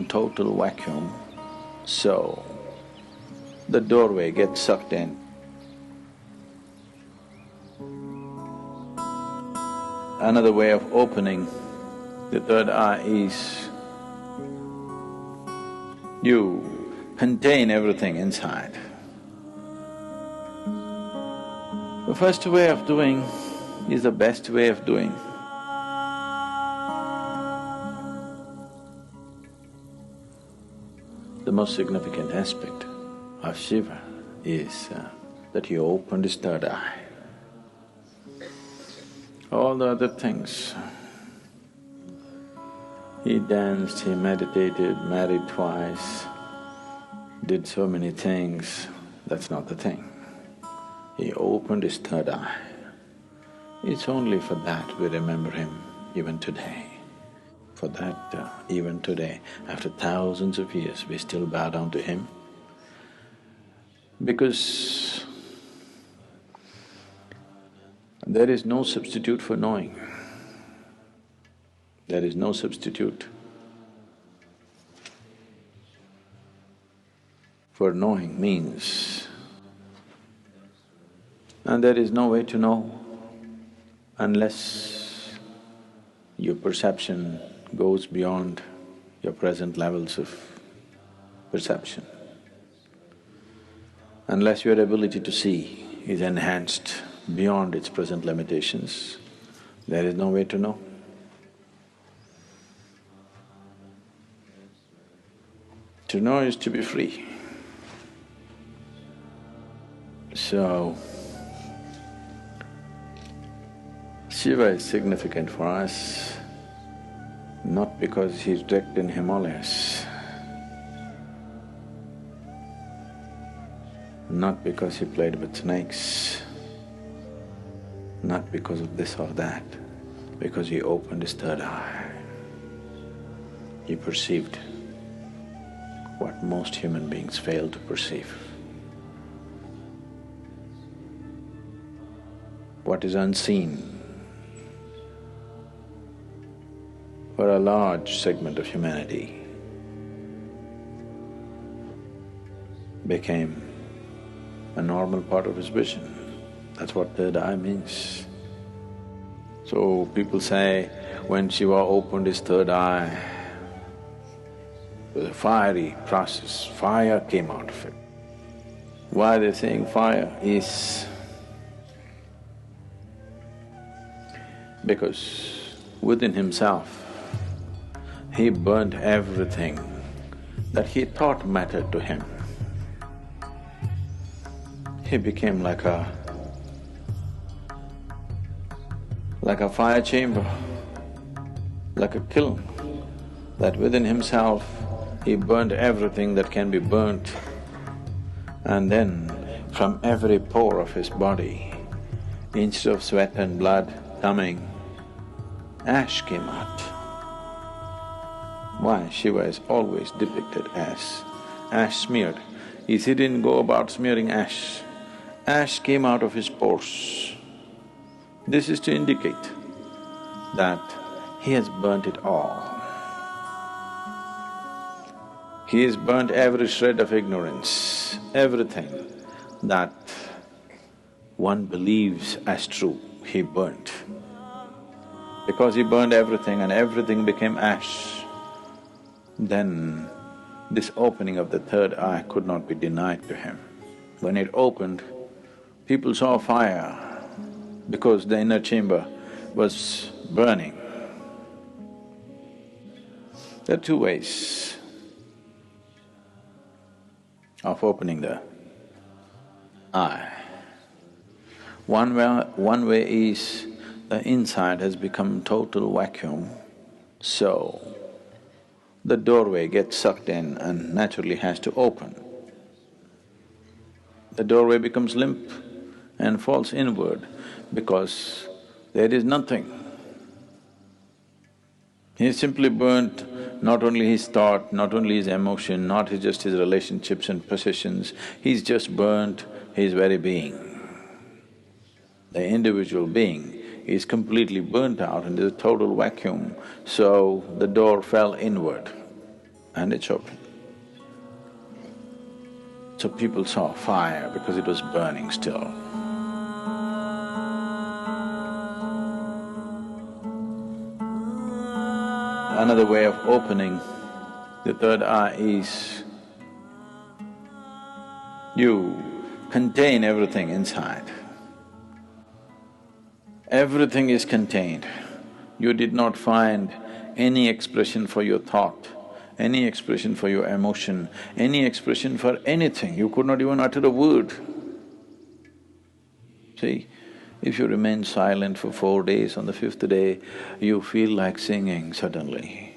total vacuum, so the doorway gets sucked in. Another way of opening the third eye is you contain everything inside. The first way of doing is the best way of doing. The most significant aspect of Shiva is that he opened his third eye. All the other things, he danced, he meditated, married twice, did so many things, that's not the thing. He opened his third eye. It's only for that we remember him even today. For that, even today, after thousands of years, we still bow down to him. Because there is no substitute for knowing. There is no substitute for knowing means. And there is no way to know unless your perception goes beyond your present levels of perception. Unless your ability to see is enhanced beyond its present limitations, there is no way to know. To know is to be free. So, Shiva is significant for us not because he's wrecked in Himalayas, not because he played with snakes, not because of this or that, because he opened his third eye. He perceived what most human beings fail to perceive. What is unseen for a large segment of humanity became a normal part of his vision. That's what third eye means. So people say, when Shiva opened his third eye, it was a fiery process, fire came out of it. Why they're saying fire is because within himself, he burnt everything that he thought mattered to him. He became like a fire chamber, like a kiln, that within himself he burnt everything that can be burnt, and then from every pore of his body, instead of sweat and blood coming, ash came out. Why? Shiva is always depicted as ash smeared. He didn't go about smearing ash. Ash came out of his pores. This is to indicate that he has burnt it all. He has burnt every shred of ignorance, everything that one believes as true, he burnt. Because he burned everything and everything became ash, then this opening of the third eye could not be denied to him. When it opened, people saw fire because the inner chamber was burning. There are two ways of opening the eye. One way is the inside has become total vacuum, so the doorway gets sucked in and naturally has to open. The doorway becomes limp and falls inward because there is nothing. He simply burnt not only his thought, not only his emotion, not just his relationships and possessions, he's just burnt his very being. The individual being is completely burnt out into the total vacuum, so the door fell inward. and it's open. So people saw fire because it was burning still. Another way of opening the third eye is you contain everything inside. Everything is contained. You did not find any expression for your thought, any expression for your emotion, any expression for anything. You could not even utter a word. See, if you remain silent for 4 days, on the 5th day, you feel like singing suddenly.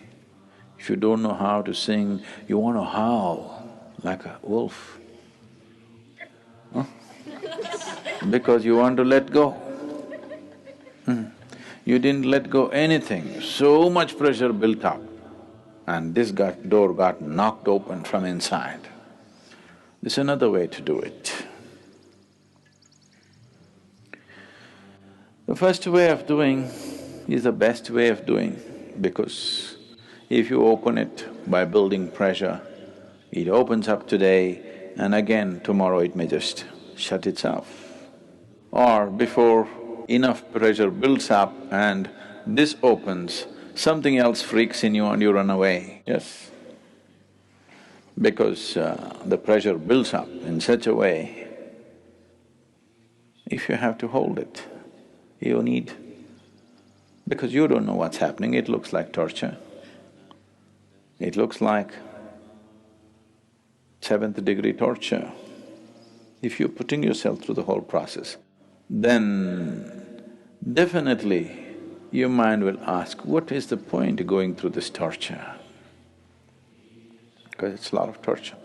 If you don't know how to sing, you want to howl like a wolf. Huh? Because you want to let go. You didn't let go anything, so much pressure built up, and this door got knocked open from inside. This is another way to do it. The first way of doing is the best way of doing, because if you open it by building pressure, it opens up today and again tomorrow it may just shut itself. Or before enough pressure builds up and this opens, something else freaks in you and you run away, yes? Because the pressure builds up in such a way, if you have to hold it, you need… because you don't know what's happening, it looks like torture. It looks like 7th degree torture. If you're putting yourself through the whole process, then definitely your mind will ask, what is the point of going through this torture? Because it's a lot of torture.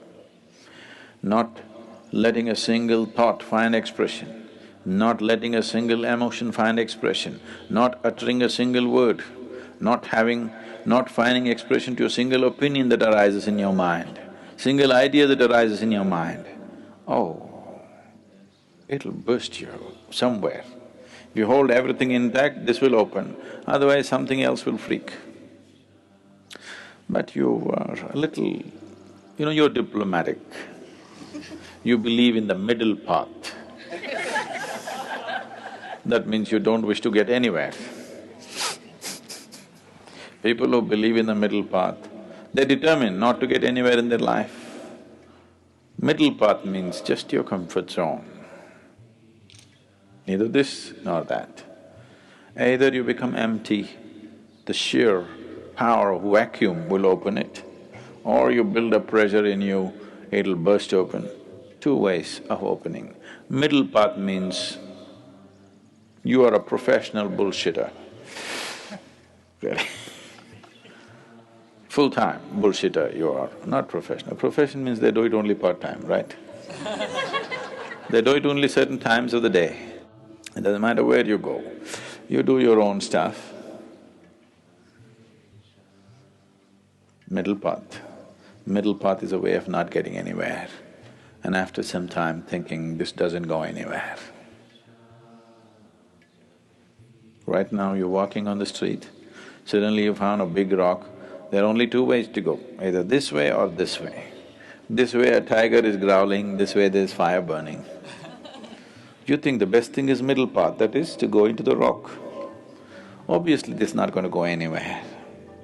Not letting a single thought find expression, not letting a single emotion find expression, not uttering a single word, not finding expression to a single opinion that arises in your mind, single idea that arises in your mind. Oh, it'll burst you somewhere. If you hold everything intact, this will open, otherwise something else will freak. But you are a little… you're diplomatic. You believe in the middle path. That means you don't wish to get anywhere. People who believe in the middle path, they're determined not to get anywhere in their life. Middle path means just your comfort zone. Neither this nor that. Either you become empty, the sheer power of vacuum will open it, or you build up pressure in you, it'll burst open. Two ways of opening. Middle path means you are a professional bullshitter. Really. Full-time bullshitter you are, not professional. Profession means they do it only part-time, right? They do it only certain times of the day. It doesn't matter where you go, you do your own stuff. Middle path. Middle path is a way of not getting anywhere, and after some time thinking, this doesn't go anywhere. Right now you're walking on the street, suddenly you found a big rock, there are only two ways to go, either this way or this way. This way a tiger is growling, this way there's fire burning. You think the best thing is middle path, that is to go into the rock. Obviously this is not going to go anywhere.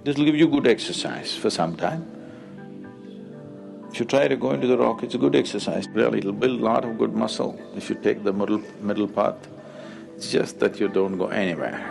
This will give you good exercise for some time. If you try to go into the rock, it's a good exercise, really, it'll build a lot of good muscle if you take the middle path. It's just that you don't go anywhere.